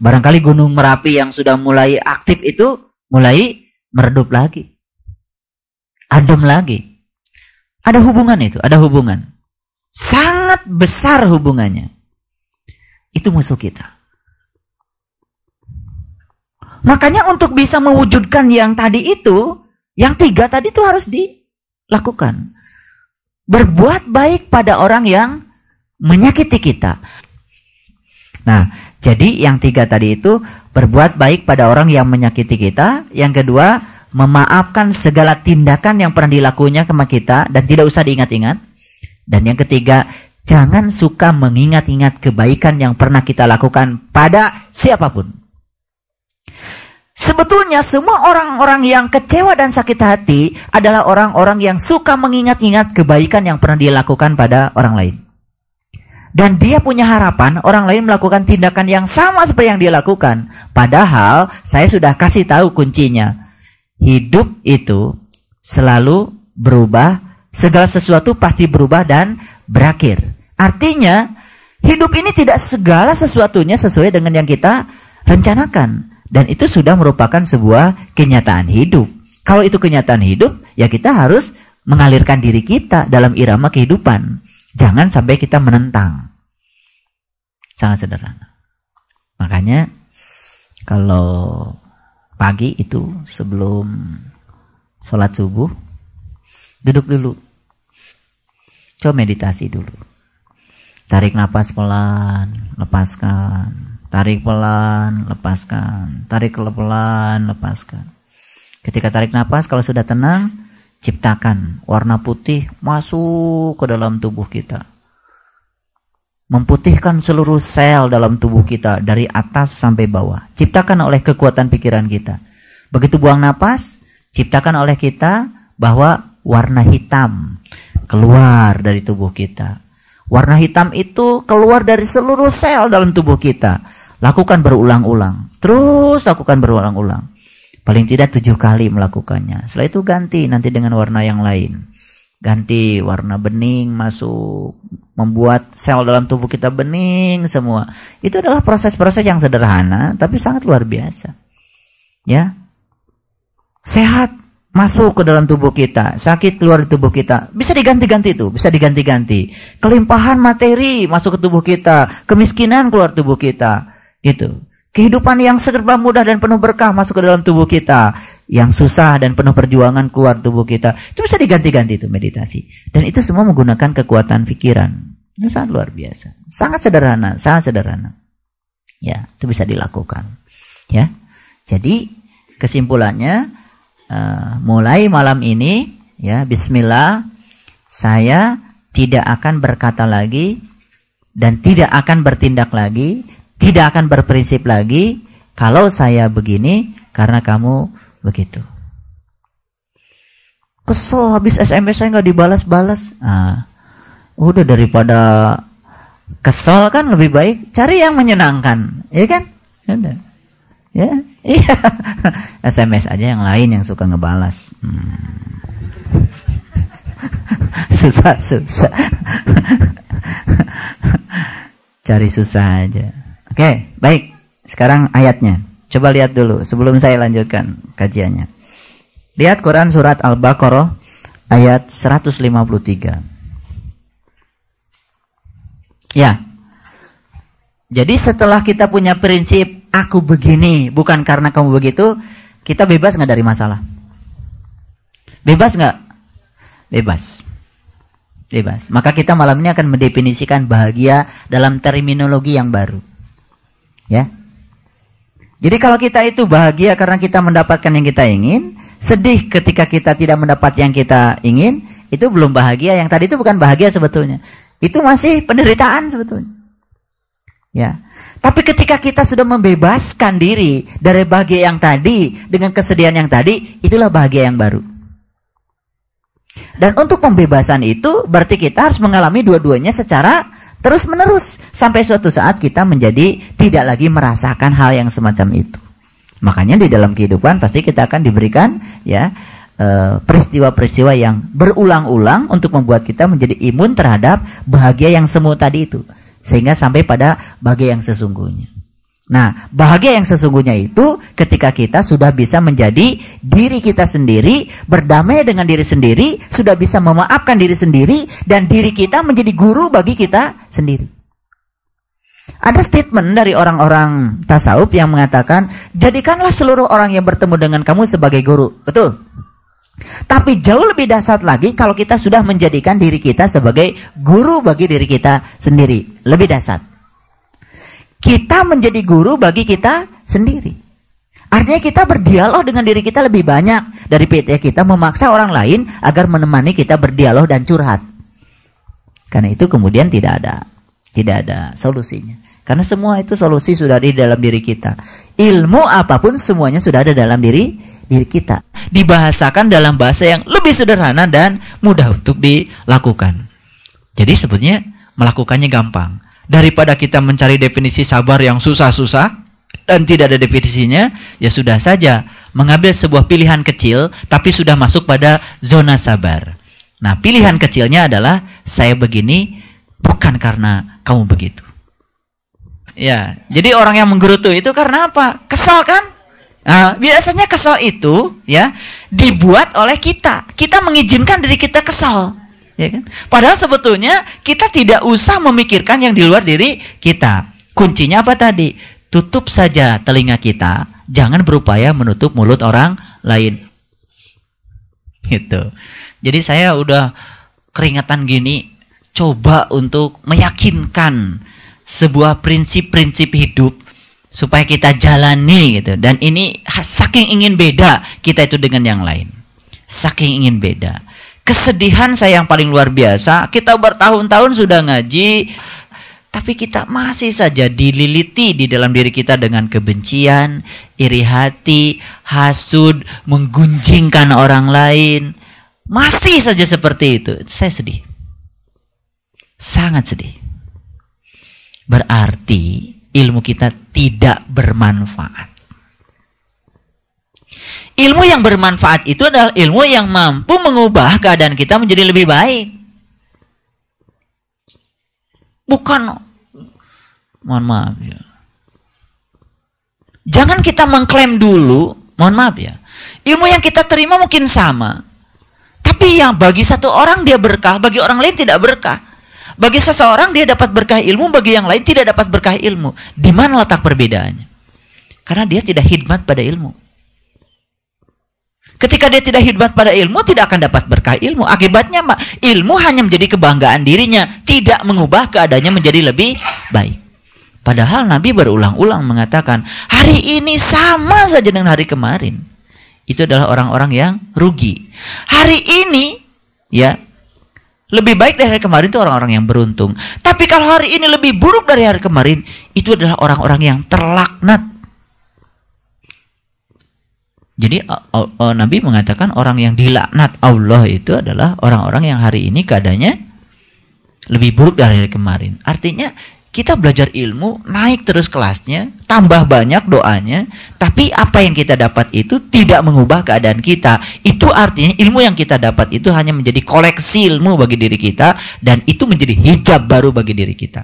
Barangkali Gunung Merapi yang sudah mulai aktif itu mulai meredup lagi. Adem lagi. Ada hubungan itu, ada hubungan. Sangat besar hubungannya. Itu musuh kita. Makanya untuk bisa mewujudkan yang tadi itu, yang 3 tadi itu harus dilakukan. Berbuat baik pada orang yang menyakiti kita. Nah, jadi yang 3 tadi itu berbuat baik pada orang yang menyakiti kita. Yang kedua, memaafkan segala tindakan yang pernah dilakukannya sama kita dan tidak usah diingat-ingat. Dan yang ketiga, jangan suka mengingat-ingat kebaikan yang pernah kita lakukan pada siapapun. Sebetulnya semua orang-orang yang kecewa dan sakit hati adalah orang-orang yang suka mengingat-ingat kebaikan yang pernah dilakukan pada orang lain. Dan dia punya harapan orang lain melakukan tindakan yang sama seperti yang dia lakukan. Padahal saya sudah kasih tahu kuncinya. Hidup itu selalu berubah, segala sesuatu pasti berubah dan berakhir. Artinya, hidup ini tidak segala sesuatunya sesuai dengan yang kita rencanakan. Dan itu sudah merupakan sebuah kenyataan hidup. Kalau itu kenyataan hidup, ya kita harus mengalirkan diri kita dalam irama kehidupan. Jangan sampai kita menentang. Sangat sederhana. Makanya, kalau pagi itu sebelum sholat subuh, duduk dulu. Coba meditasi dulu. Tarik napas pelan, lepaskan. Tarik pelan, lepaskan. Tarik pelan, lepaskan. Ketika tarik napas, kalau sudah tenang, ciptakan warna putih masuk ke dalam tubuh kita. Memputihkan seluruh sel dalam tubuh kita dari atas sampai bawah. Ciptakan oleh kekuatan pikiran kita. Begitu buang napas, ciptakan oleh kita bahwa warna hitam keluar dari tubuh kita. Warna hitam itu keluar dari seluruh sel dalam tubuh kita. Lakukan berulang-ulang. Terus lakukan berulang-ulang. Paling tidak 7 kali melakukannya. Setelah itu ganti nanti dengan warna yang lain. Ganti warna bening masuk. Membuat sel dalam tubuh kita bening semua. Itu adalah proses-proses yang sederhana tapi sangat luar biasa. Ya. Sehat masuk ke dalam tubuh kita. Sakit keluar di tubuh kita. Bisa diganti-ganti itu. Bisa diganti-ganti. Kelimpahan materi masuk ke tubuh kita. Kemiskinan keluar tubuh kita. Gitu. Kehidupan yang serba mudah dan penuh berkah masuk ke dalam tubuh kita. Yang susah dan penuh perjuangan keluar tubuh kita. Itu bisa diganti-ganti itu meditasi. Dan itu semua menggunakan kekuatan pikiran. Itu sangat luar biasa. Sangat sederhana, sangat sederhana. Ya, itu bisa dilakukan. Ya. Jadi kesimpulannya mulai malam ini ya, bismillah, saya tidak akan berkata lagi dan tidak akan bertindak lagi. Tidak akan berprinsip lagi kalau saya begini karena kamu begitu. Kesel habis SMS saya nggak dibalas-balas. Udah daripada kesel kan lebih baik cari yang menyenangkan, ya kan? Udah. Ya, iya. SMS aja yang lain yang suka ngebalas. Susah. Cari susah aja. Oke, baik. Sekarang ayatnya. Coba lihat dulu sebelum saya lanjutkan kajiannya. Lihat Quran surat Al-Baqarah ayat 153. Ya. Jadi setelah kita punya prinsip aku begini bukan karena kamu begitu, kita bebas nggak dari masalah? Bebas nggak? Bebas. Bebas. Maka kita malam ini akan mendefinisikan bahagia dalam terminologi yang baru. Ya. Jadi kalau kita itu bahagia karena kita mendapatkan yang kita ingin, sedih ketika kita tidak mendapat yang kita ingin, itu belum bahagia. Yang tadi itu bukan bahagia sebetulnya. Itu masih penderitaan sebetulnya. Ya. Tapi ketika kita sudah membebaskan diri dari bahagia yang tadi dengan kesedihan yang tadi, itulah bahagia yang baru. Dan untuk pembebasan itu berarti kita harus mengalami dua-duanya secara terus-menerus sampai suatu saat kita menjadi tidak lagi merasakan hal yang semacam itu. Makanya di dalam kehidupan pasti kita akan diberikan ya peristiwa-peristiwa yang berulang-ulang untuk membuat kita menjadi imun terhadap bahagia yang semu tadi itu, sehingga sampai pada bahagia yang sesungguhnya. Nah, bahagia yang sesungguhnya itu ketika kita sudah bisa menjadi diri kita sendiri, berdamai dengan diri sendiri, sudah bisa memaafkan diri sendiri, dan diri kita menjadi guru bagi kita sendiri. Ada statement dari orang-orang tasawuf yang mengatakan, jadikanlah seluruh orang yang bertemu dengan kamu sebagai guru. Betul? Tapi jauh lebih dahsyat lagi kalau kita sudah menjadikan diri kita sebagai guru bagi diri kita sendiri. Lebih dahsyat. Kita menjadi guru bagi kita sendiri. Artinya kita berdialog dengan diri kita lebih banyak daripada kita memaksa orang lain agar menemani kita berdialog dan curhat. Karena itu kemudian tidak ada solusinya. Karena semua itu solusi sudah ada di dalam diri kita. Ilmu apapun semuanya sudah ada dalam diri kita. Dibahasakan dalam bahasa yang lebih sederhana dan mudah untuk dilakukan. Jadi sebetulnya melakukannya gampang. Daripada kita mencari definisi sabar yang susah-susah dan tidak ada definisinya, ya sudah saja mengambil sebuah pilihan kecil tapi sudah masuk pada zona sabar. Nah, pilihan kecilnya adalah saya begini bukan karena kamu begitu. Ya, jadi orang yang menggerutu itu karena apa? Kesal kan? Nah, biasanya kesal itu ya dibuat oleh kita. Kita mengizinkan diri kita kesal. Ya kan? Padahal sebetulnya kita tidak usah memikirkan yang di luar diri kita. Kuncinya apa tadi? Tutup saja telinga kita, jangan berupaya menutup mulut orang lain. Gitu. Jadi saya udah keringetan gini, coba untuk meyakinkan sebuah prinsip-prinsip hidup supaya kita jalani gitu. Dan ini saking ingin beda kita itu dengan yang lain. Saking ingin beda. Kesedihan saya yang paling luar biasa, kita bertahun-tahun sudah ngaji, tapi kita masih saja dililiti di dalam diri kita dengan kebencian, iri hati, hasud, menggunjingkan orang lain. Masih saja seperti itu. Saya sedih. Sangat sedih. Berarti ilmu kita tidak bermanfaat. Ilmu yang bermanfaat itu adalah ilmu yang mampu mengubah keadaan kita menjadi lebih baik. Bukan, mohon maaf ya. Jangan kita mengklaim dulu, mohon maaf ya. Ilmu yang kita terima mungkin sama. Tapi yang bagi satu orang dia berkah, bagi orang lain tidak berkah. Bagi seseorang dia dapat berkah ilmu, bagi yang lain tidak dapat berkah ilmu. Di mana letak perbedaannya? Karena dia tidak khidmat pada ilmu. Ketika dia tidak khidmat pada ilmu, tidak akan dapat berkah ilmu. Akibatnya, ilmu hanya menjadi kebanggaan dirinya, tidak mengubah keadaannya menjadi lebih baik. Padahal Nabi berulang-ulang mengatakan, hari ini sama saja dengan hari kemarin. Itu adalah orang-orang yang rugi. Hari ini, ya, lebih baik dari hari kemarin itu orang-orang yang beruntung. Tapi kalau hari ini lebih buruk dari hari kemarin, itu adalah orang-orang yang terlaknat. Jadi Nabi mengatakan orang yang dilaknat Allah itu adalah orang-orang yang hari ini keadaannya lebih buruk dari hari kemarin. Artinya kita belajar ilmu, naik terus kelasnya, tambah banyak doanya, tapi apa yang kita dapat itu tidak mengubah keadaan kita. Itu artinya ilmu yang kita dapat itu hanya menjadi koleksi ilmu bagi diri kita, dan itu menjadi hijab baru bagi diri kita.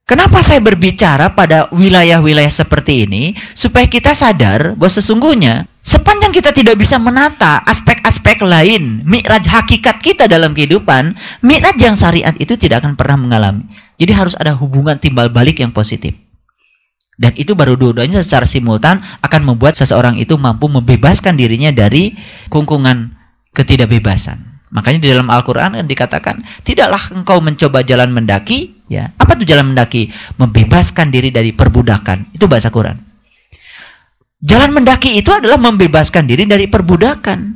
Kenapa saya berbicara pada wilayah-wilayah seperti ini? Supaya kita sadar bahwa sesungguhnya sepanjang kita tidak bisa menata aspek-aspek lain, mi'raj hakikat kita dalam kehidupan, mi'raj yang syariat itu tidak akan pernah mengalami. Jadi harus ada hubungan timbal balik yang positif. Dan itu baru dua-duanya secara simultan akan membuat seseorang itu mampu membebaskan dirinya dari kungkungan ketidakbebasan. Makanya di dalam Al-Quran dikatakan, tidaklah engkau mencoba jalan mendaki. Ya, apa itu jalan mendaki? Membebaskan diri dari perbudakan. Itu bahasa Quran. Jalan mendaki itu adalah membebaskan diri dari perbudakan.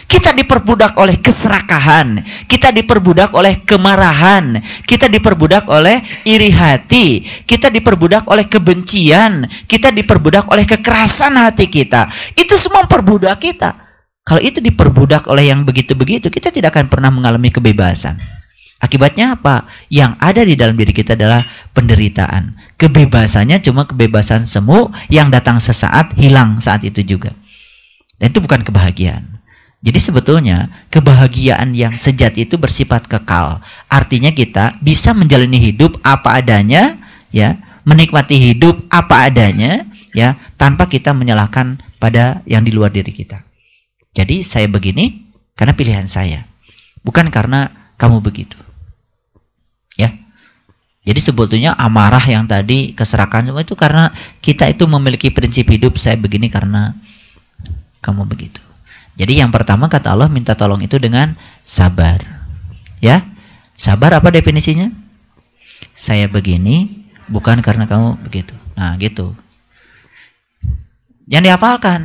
Kita diperbudak oleh keserakahan. Kita diperbudak oleh kemarahan. Kita diperbudak oleh iri hati. Kita diperbudak oleh kebencian. Kita diperbudak oleh kekerasan hati kita. Itu semua memperbudak kita. Kalau itu diperbudak oleh yang begitu-begitu, kita tidak akan pernah mengalami kebebasan. Akibatnya apa? Yang ada di dalam diri kita adalah penderitaan. Kebebasannya cuma kebebasan semu yang datang sesaat, hilang saat itu juga. Dan itu bukan kebahagiaan. Jadi sebetulnya kebahagiaan yang sejati itu bersifat kekal. Artinya kita bisa menjalani hidup apa adanya, ya, menikmati hidup apa adanya, ya, tanpa kita menyalahkan pada yang di luar diri kita. Jadi saya begini karena pilihan saya, bukan karena kamu begitu. Ya. Jadi sebetulnya amarah yang tadi, keserakahan semua itu karena kita itu memiliki prinsip hidup, saya begini karena kamu begitu. Jadi yang pertama kata Allah, minta tolong itu dengan sabar. Ya. Sabar apa definisinya? Saya begini bukan karena kamu begitu. Nah, gitu. Jangan dihafalkan.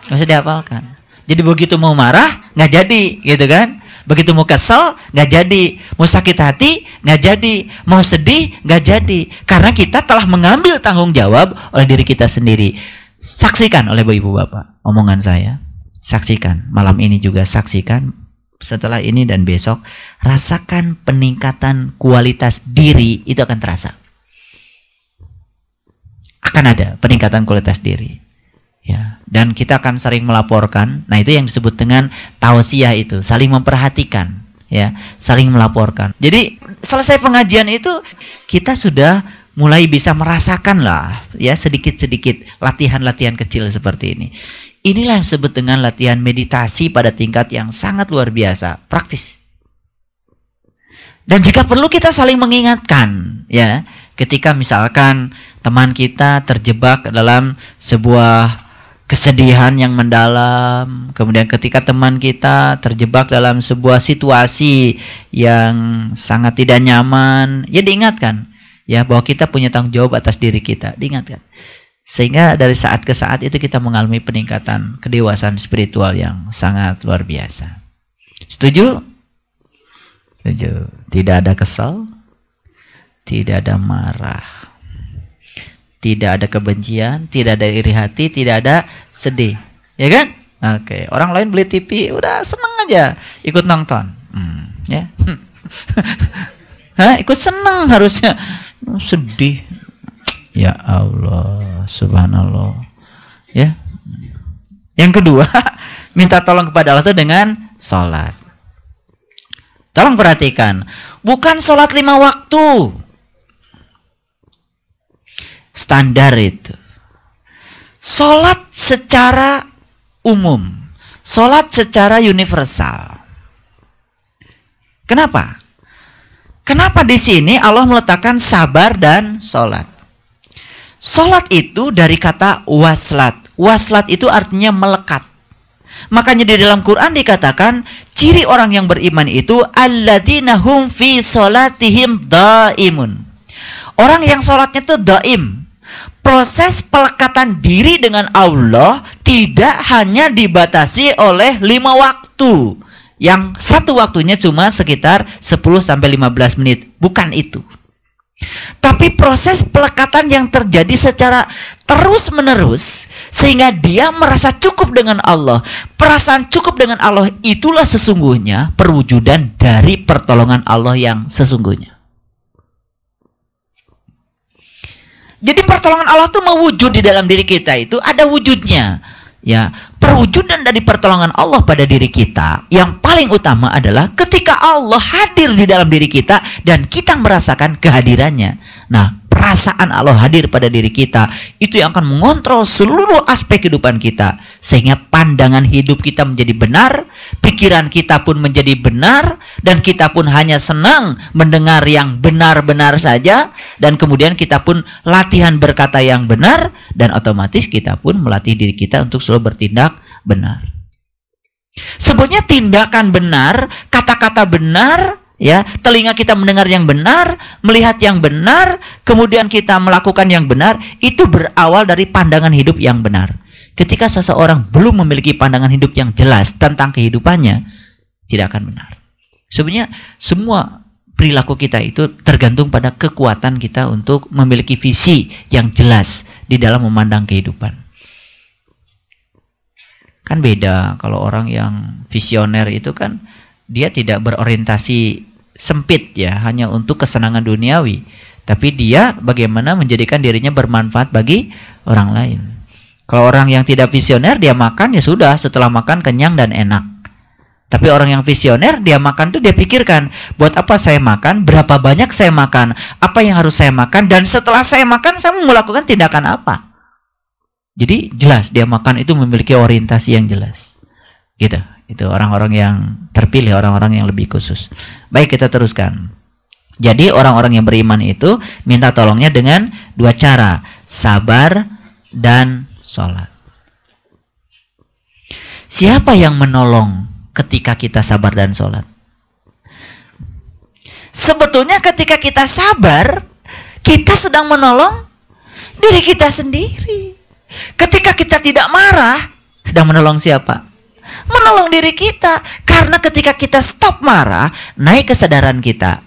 Nggak usah dihafalkan. Jadi begitu mau marah, nggak jadi, gitu kan? Begitu mau kesel, nggak jadi. Mau sakit hati, nggak jadi. Mau sedih, nggak jadi. Karena kita telah mengambil tanggung jawab oleh diri kita sendiri. Saksikan oleh ibu bapak omongan saya. Saksikan. Malam ini juga saksikan. Setelah ini dan besok, rasakan peningkatan kualitas diri. Itu akan terasa. Akan ada peningkatan kualitas diri. Ya, dan kita akan sering melaporkan. Nah, itu yang disebut dengan tausiah itu, saling memperhatikan, ya, saling melaporkan. Jadi selesai pengajian itu kita sudah mulai bisa merasakan lah, ya, sedikit-sedikit latihan-latihan kecil seperti ini. Inilah yang disebut dengan latihan meditasi pada tingkat yang sangat luar biasa, praktis. Dan jika perlu kita saling mengingatkan, ya, ketika misalkan teman kita terjebak dalam sebuah kesedihan yang mendalam, kemudian ketika teman kita terjebak dalam sebuah situasi yang sangat tidak nyaman, ya diingatkan, ya, bahwa kita punya tanggung jawab atas diri kita, diingatkan. Sehingga dari saat ke saat itu kita mengalami peningkatan kedewasaan spiritual yang sangat luar biasa. Setuju? Setuju. Tidak ada kesal, tidak ada marah, tidak ada kebencian, tidak ada iri hati, tidak ada sedih. Ya kan? Oke. Orang lain beli TV, udah seneng aja ikut nonton. Ya. Hah, ikut seneng harusnya. Sedih. Ya Allah, subhanallah. Ya. Yang kedua, minta tolong kepada Allah itu dengan sholat. Tolong perhatikan. Bukan sholat 5 waktu. Standar itu. Sholat secara umum. Sholat secara universal. Kenapa? Kenapa di sini Allah meletakkan sabar dan sholat? Sholat itu dari kata waslat. Waslat itu artinya melekat. Makanya di dalam Quran dikatakan ciri orang yang beriman itu alladzina hum fi sholatihim daimun. Orang yang sholatnya itu daim. Proses pelekatan diri dengan Allah tidak hanya dibatasi oleh 5 waktu. Yang satu waktunya cuma sekitar 10-15 menit. Bukan itu. Tapi proses pelekatan yang terjadi secara terus-menerus sehingga dia merasa cukup dengan Allah. Perasaan cukup dengan Allah itulah sesungguhnya perwujudan dari pertolongan Allah yang sesungguhnya. Jadi pertolongan Allah itu mewujud di dalam diri kita itu ada wujudnya. Ya, perwujudan dari pertolongan Allah pada diri kita yang paling utama adalah ketika Allah hadir di dalam diri kita dan kita merasakan kehadirannya. Nah, perasaan Allah hadir pada diri kita itu yang akan mengontrol seluruh aspek kehidupan kita sehingga pandangan hidup kita menjadi benar, pikiran kita pun menjadi benar, dan kita pun hanya senang mendengar yang benar-benar saja, dan kemudian kita pun latihan berkata yang benar, dan otomatis kita pun melatih diri kita untuk selalu bertindak benar. Sebutnya tindakan benar, kata-kata benar, ya, telinga kita mendengar yang benar, melihat yang benar, kemudian kita melakukan yang benar, itu berawal dari pandangan hidup yang benar. Ketika seseorang belum memiliki pandangan hidup yang jelas tentang kehidupannya, tidak akan benar. Sebenarnya semua perilaku kita itu tergantung pada kekuatan kita untuk memiliki visi yang jelas di dalam memandang kehidupan. Kan beda kalau orang yang visioner itu kan dia tidak berorientasi sempit ya, hanya untuk kesenangan duniawi. Tapi dia bagaimana menjadikan dirinya bermanfaat bagi orang lain. Kalau orang yang tidak visioner, dia makan ya sudah, setelah makan kenyang dan enak. Tapi orang yang visioner, dia makan tuh dia pikirkan, buat apa saya makan, berapa banyak saya makan, apa yang harus saya makan, dan setelah saya makan, saya mau melakukan tindakan apa. Jadi jelas, dia makan itu memiliki orientasi yang jelas. Gitu. Itu orang-orang yang terpilih, orang-orang yang lebih khusus. Baik, kita teruskan. Jadi orang-orang yang beriman itu minta tolongnya dengan dua cara, sabar dan sholat. Siapa yang menolong ketika kita sabar dan sholat? Sebetulnya ketika kita sabar, kita sedang menolong diri kita sendiri. Ketika kita tidak marah, sedang menolong siapa? Menolong diri kita. Karena ketika kita stop marah, naik kesadaran kita.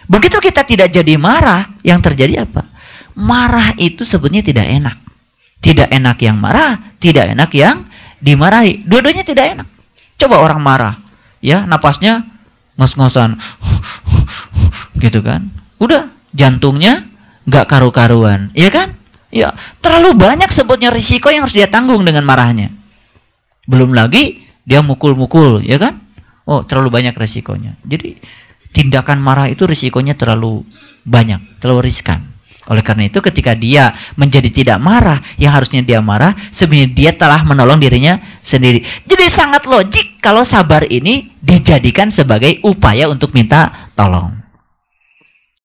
Begitu kita tidak jadi marah, yang terjadi apa? Marah itu sebetulnya tidak enak. Tidak enak yang marah, tidak enak yang dimarahi. Dua-duanya tidak enak. Coba orang marah, ya napasnya ngos-ngosan, gitu kan? Udah jantungnya nggak karu-karuan, ya kan? Ya terlalu banyak sebetulnya risiko yang harus dia tanggung dengan marahnya. Belum lagi dia mukul-mukul, ya kan? Oh terlalu banyak risikonya. Jadi tindakan marah itu risikonya terlalu banyak, terlalu riskan. Oleh karena itu ketika dia menjadi tidak marah, yang harusnya dia marah, sebenarnya dia telah menolong dirinya sendiri. Jadi sangat logik kalau sabar ini dijadikan sebagai upaya untuk minta tolong.